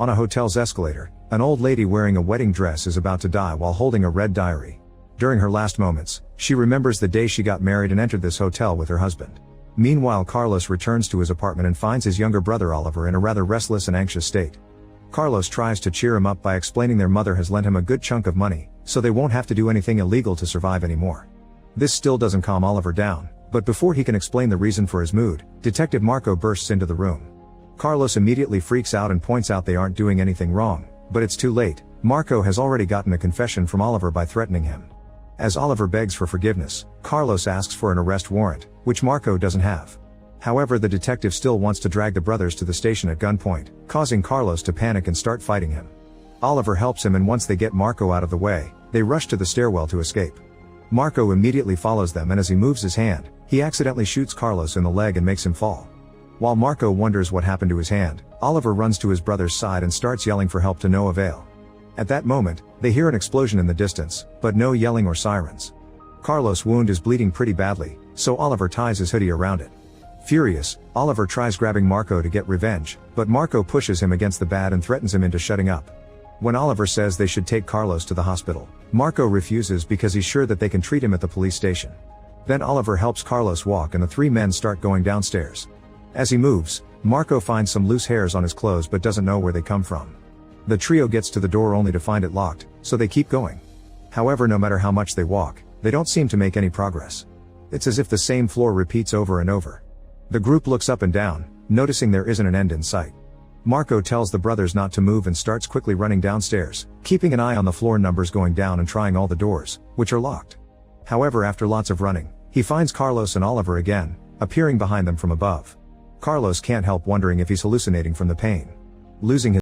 On a hotel's escalator, an old lady wearing a wedding dress is about to die while holding a red diary. During her last moments, she remembers the day she got married and entered this hotel with her husband. Meanwhile, Carlos returns to his apartment and finds his younger brother Oliver in a rather restless and anxious state. Carlos tries to cheer him up by explaining their mother has lent him a good chunk of money, so they won't have to do anything illegal to survive anymore. This still doesn't calm Oliver down, but before he can explain the reason for his mood, Detective Marco bursts into the room. Carlos immediately freaks out and points out they aren't doing anything wrong, but it's too late. Marco has already gotten a confession from Oliver by threatening him. As Oliver begs for forgiveness, Carlos asks for an arrest warrant, which Marco doesn't have. However, the detective still wants to drag the brothers to the station at gunpoint, causing Carlos to panic and start fighting him. Oliver helps him, and once they get Marco out of the way, they rush to the stairwell to escape. Marco immediately follows them, and as he moves his hand, he accidentally shoots Carlos in the leg and makes him fall. While Marco wonders what happened to his hand, Oliver runs to his brother's side and starts yelling for help to no avail. At that moment, they hear an explosion in the distance, but no yelling or sirens. Carlos' wound is bleeding pretty badly, so Oliver ties his hoodie around it. Furious, Oliver tries grabbing Marco to get revenge, but Marco pushes him against the bed and threatens him into shutting up. When Oliver says they should take Carlos to the hospital, Marco refuses because he's sure that they can treat him at the police station. Then Oliver helps Carlos walk and the three men start going downstairs. As he moves, Marco finds some loose hairs on his clothes but doesn't know where they come from. The trio gets to the door only to find it locked, so they keep going. However, no matter how much they walk, they don't seem to make any progress. It's as if the same floor repeats over and over. The group looks up and down, noticing there isn't an end in sight. Marco tells the brothers not to move and starts quickly running downstairs, keeping an eye on the floor numbers going down and trying all the doors, which are locked. However, after lots of running, he finds Carlos and Oliver again, appearing behind them from above. Carlos can't help wondering if he's hallucinating from the pain. Losing his